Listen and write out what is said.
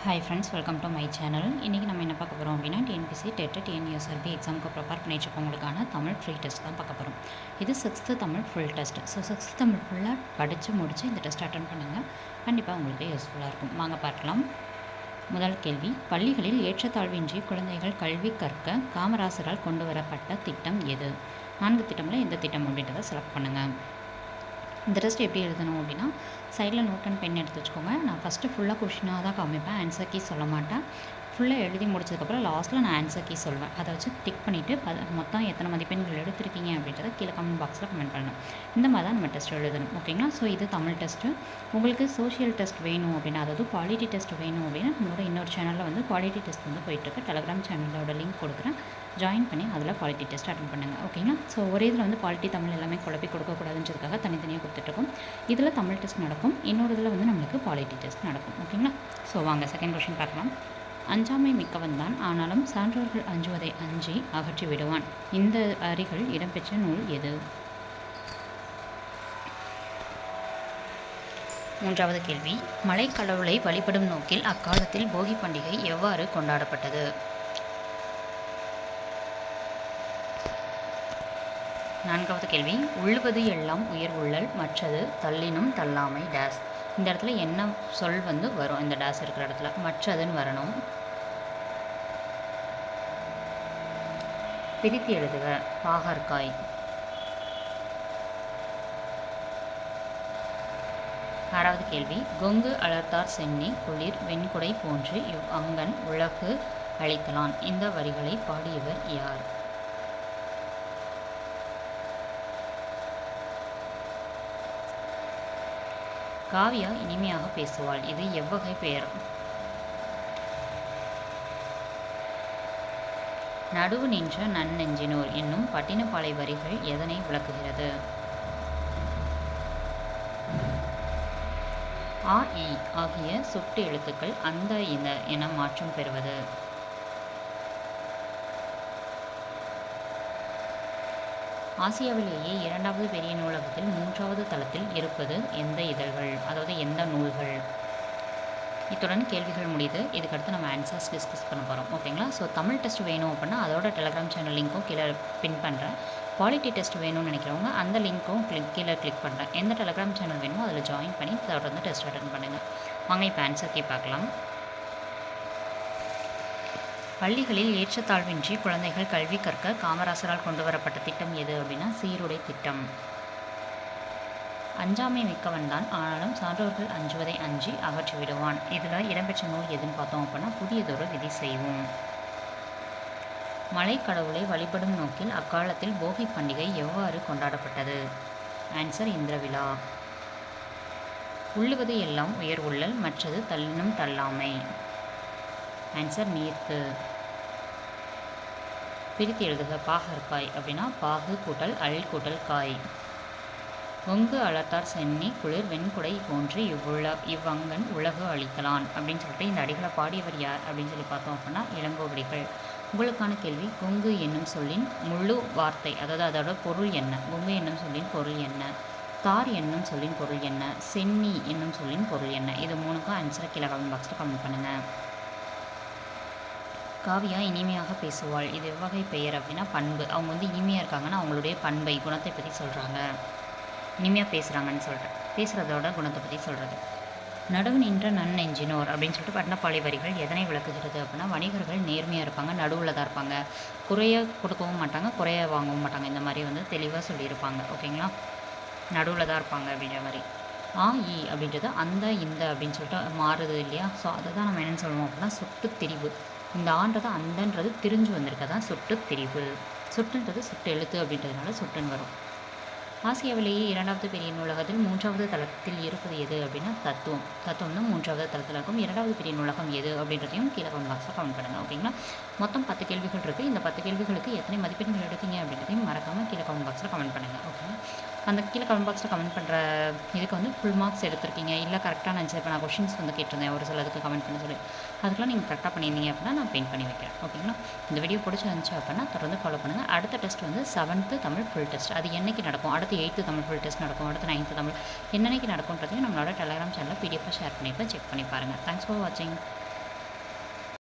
Hi friends, welcome to my channel. இன்றைக்கி நம்ம என்ன பார்க்க போகிறோம் அப்படின்னா டிஎன்பிசி டெட் டிஎன்யூஎஸ்ஆர்பி எக்ஸாமுக்கு ப்ரிப்பேர் பண்ணிட்டுருக்கவங்களுக்கான தமிழ் ஃப்ரீ டெஸ்ட் தான் பார்க்க போகிறோம். இது 6th Tamil full test. So 6th Tamil ஃபுல்லாக படித்து முடித்து இந்த டெஸ்ட் அட்டன் பண்ணுங்கள். கண்டிப்பாக உங்களுக்கு யூஸ்ஃபுல்லாக இருக்கும். வாங்க பார்க்கலாம். முதல் கேள்வி, பள்ளிகளில் ஏற்றத்தாழ்வின்றி குழந்தைகள் கல்வி கற்க காமராசரால் கொண்டு வரப்பட்ட திட்டம் எது? 4 திட்டமில் எந்த திட்டம் அப்படின்றத செலக்ட் பண்ணுங்கள். இந்த டெஸ்ட் எப்படி எழுதணும் அப்படின்னா, சைடில் நோட் அண்ட் பென் எடுத்து வச்சுக்கோங்க. நான் ஃபஸ்ட்டு ஃபுல்லாக கொஷினாக தான் காமிப்பேன், ஆன்சர் கீ சொல்ல மாட்டேன். ஃபுல்லாக எழுதி முடிச்சதுக்கப்புறம் லாஸ்ட்டில் நான் ஆன்சர் கீ சொல்வேன். அதை வச்சு டிக் பண்ணிவிட்டு மொத்தம் எத்தனை மதிப்பெண்கள் எடுத்திருக்கீங்க அப்படின்றத கீழே கமெண்ட் பாக்ஸில் கமெண்ட் பண்ணணும். இந்த மாதிரி தான் நம்ம டெஸ்ட் எழுதணும், ஓகேங்களா? ஸோ இது தமிழ் டெஸ்ட்டு. உங்களுக்கு சோஷியல் டெஸ்ட் வேணும் அப்படின்னா, அதாவது குவாலிட்டி டெஸ்ட் வேணும் அப்படின்னா, நம்மளோட இன்னொரு சேனலில் வந்து குவாலிட்டி டெஸ்ட் வந்து போயிட்டுருக்கு. டெலகிராம் சேனலோட லிங்க் கொடுக்குறேன், ஜாயின் பண்ணி அதில் குவாலிட்டி டெஸ்ட் அட்டன் பண்ணுங்கள், ஓகேங்களா? ஸோ ஒரே இதில் வந்து குவாலிட்டி தமிழ் எல்லாமே குழப்பி கொடுக்கக்கூடாதுன்றதுக்காக தனித்தனியாக கொடுத்துட்ருக்கோம். இதில் தமிழ் டெஸ்ட் நடக்கும், இன்னொரு இதில் வந்து நம்மளுக்கு குவாலிட்டி டெஸ்ட் நடக்கும், ஓகேங்களா? ஸோ வாங்க செகண்ட் கொஸ்டின் பார்க்கலாம். அஞ்சாமை மிக்கவன் தான், ஆனாலும் சான்றோர்கள் அஞ்சுவதை அஞ்சி அகற்றி விடுவான். இந்த வரிகள் இடம்பெற்ற நூல் எது? மூன்றாவது கேள்வி, மலைக்கடவுளை வழிபடும் நோக்கில் அக்காலத்தில் போகி பண்டிகை எவ்வாறு கொண்டாடப்பட்டது? நான்காவது கேள்வி, உள்ளுவது எல்லாம் உயிர் உள்ளல், மற்றது தள்ளினும் தள்ளாமை டேஸ். இந்த இடத்துல என்ன சொல் வந்து வரும்? இந்த டேஸ் இருக்கிற இடத்துல மற்றதுன்னு வரணும். பிரித்து எழுதுக. பாகற்காய். ஆறாவது கேள்வி, கொங்கு அலர்த்தார் சென்னி குளிர் வெண்குடை போன்று இவ் அங்கன் உலகு அளித்தலான். இந்த வரிகளை பாடியவர் யார்? காவியா இனிமையாக பேசுவாள். இது எவ்வகை பெயர்? நடுவு நின்ற நன்னெஞ்சினோர் என்னும் பட்டினப்பாலை வரிகள் எதனை விளக்குகிறது? ஆ இ ஆகிய சுட்டு எழுத்துக்கள் அந்த இந்த என மாற்றம் பெறுவது. ஆசியாவிலேயே 2வது பெரிய நூலகத்தில் 3வது தளத்தில் இருப்பது எந்த இதழ்கள், அதாவது எந்த நூல்கள்? இத்துடன் கேள்விகள் முடியுது. இதுக்கடுத்து நம்ம ஆன்சர்ஸ் டிஸ்கஸ் பண்ண போகிறோம், ஓகேங்களா? ஸோ தமிழ் டெஸ்ட் வேணும் அப்படின்னா அதோட டெலகிராம் சேனல் லிங்க்கும் கீழே பின் பண்ணுறேன். குவாலிட்டி டெஸ்ட் வேணும்னு நினைக்கிறவங்க அந்த லிங்க்கும் கீழே கிளிக் பண்ணுறேன். எந்த டெலகிராம் சேனல் வேணுமோ அதில் ஜாயின் பண்ணி தொடர்ந்து டெஸ்ட் அட்டன் பண்ணுங்கள். வாங்க இப்போ ஆன்சர் கீ பார்க்கலாம். பள்ளிகளில் ஏற்றத்தாழ்வின்றி குழந்தைகள் கல்வி கற்க காமராசரால் கொண்டு வரப்பட்ட திட்டம் எது அப்படின்னா சீருடை திட்டம். அஞ்சாமை மிக்கவன் தான், ஆனாலும் சான்றோர்கள் அஞ்சுவதை அஞ்சி அகற்றி விடுவான். இதில் இடம்பெற்ற நூல் எதுன்னு பார்த்தோம் அப்படின்னா புதியதொரு விதி செய்வோம். மலைக்கடவுளை வழிபடும் நோக்கில் அக்காலத்தில் போகி பண்டிகை எவ்வாறு கொண்டாடப்பட்டது? ஆன்சர் இந்திர விழா. உள்ளுவது எல்லாம் உயர் உள்ளல், மற்றது தள்ளினும் தள்ளாமை. ஆன்சர் நீர்த்து. பிரித்து எழுதுக. பாகற்காய் அப்படின்னா பாகு கூட்டல் அல் கூட்டல் காய். கொங்கு அலர்த்தார் சென்னி குளிர் வெண்குடை போன்று இவ்வங்கன் உலகு அளித்தலான் அப்படின்னு சொல்லிட்டு இந்த அடிகளை பாடியவர் யார் அப்படின்னு சொல்லி பார்த்தோம் அப்படின்னா இளங்கோவடிகள். உங்களுக்கான கேள்வி, கொங்கு என்னும் சொல்லின் முழு வார்த்தை, அதாவது அதோட பொருள் என்ன? கொங்கு என்னும் சொல்லின் பொருள் என்ன? தார் என்னும் சொல்லின் பொருள் என்ன? சென்னி என்னும் சொல்லின் பொருள் என்ன? இது 3க்கும் ஆன்சரை கீழே கமெண்ட் பாக்ஸில் கமெண்ட் பண்ணுங்கள். காவியா இனிமையாக பேசுவாள். இது எவ்வகை பெயர் அப்படின்னா பண்பு. அவங்க வந்து இனிமையாக இருக்காங்கன்னா அவங்களுடைய பண்பை குணத்தை பற்றி சொல்கிறாங்க. இனிமையாக பேசுகிறாங்கன்னு சொல்கிறேன், பேசுகிறதோட குணத்தை பற்றி சொல்கிறது. நடுவு நின்ற நன்னெஞ்சினோர் அப்படின்னு சொல்லிட்டு பட்டினப்பாலை வரிகள் எதனை விளக்குகிறது அப்படின்னா வணிகர்கள் நேர்மையாக இருப்பாங்க, நடுவில் தான் இருப்பாங்க, குறைய கொடுக்கவும் மாட்டாங்க, குறைய வாங்கவும் மாட்டாங்க. இந்த மாதிரி வந்து தெளிவாக சொல்லியிருப்பாங்க, ஓகேங்களா? நடுவில் தான் இருப்பாங்க அப்படின்ற மாதிரி. ஆ இ அப்படின்றது அந்த இந்த அப்படின்னு சொல்லிட்டு மாறுது இல்லையா? ஸோ அதை தான் நம்ம என்னென்னு சொல்லுவோம் அப்படின்னா சொட்டு திரிவு. இந்த ஆன்றது அந்தன்றது திரிஞ்சு வந்திருக்கதான் சொட்டு திரிவு. சொட்டுன்றது சொட்டு எழுத்து அப்படின்றதுனால சொட்டுன்னு வரும். ஆசியாவிலேயே 2வது பெரிய நூலகத்தில் 3வது தளத்தில் இருப்பது எது அப்படின்னா தத்துவம். தத்துவம் தான் 3வது தளத்தில் இருக்கும். 2வது பெரிய நூலகம் எது அப்படின்றதையும் கீழே கமெண்ட் பாக்ஸில் கமெண்ட் பண்ணுங்கள், ஓகேங்களா? மொத்தம் 10 கேள்விகள் இருக்குது. இந்த 10 கேள்விகளுக்கு எத்தனை மதிப்பெண்கள் எடுத்தீங்க அப்படின்றதையும் மறக்காமல் கீழே கமெண்ட் பாக்ஸில் கமெண்ட் பண்ணுங்கள், ஓகேங்களா? அந்த கீழே கமெண்ட் பாக்ஸில் கமெண்ட் பண்ணுற இதுக்கு வந்து ஃபுல் மார்க்ஸ் எடுத்திருக்கீங்க, இல்லை கரெக்டாக நான் இப்போ நான் கொஷின்ஸ் வந்து கேட்டிருந்தேன் ஒரு சிலதுக்கு கமெண்ட் பண்ணி சொல்லி, அதுக்கெலாம் நீங்கள் கரெக்டாக பண்ணியிருந்தீங்க அப்படின்னா நான் பெயிண்ட் பண்ணி வைக்கிறேன், ஓகேங்களா? இந்த வீடியோ பிடிச்சிருந்துச்சு அப்படின்னா தொடர்ந்து ஃபாலோ பண்ணுங்கள். அடுத்த டெஸ்ட் வந்து 7th தமிழ் ஃபுல் டெஸ்ட். அது என்றைக்கு நடக்கும்? அடுத்து 8th தமிழ் ஃபுல் டெஸ்ட் நடக்கும், அடுத்து 9th தமிழ் என்னன்னைக்கு நடக்கும்ன்றதையும் நம்மளோட டெலகிராம் சேனலில் பிடிஎஃபாக ஷேர் பண்ணியிருப்பேன், செக் பண்ணி பாருங்கள். தேங்க்ஸ் ஃபார் வாட்சிங்.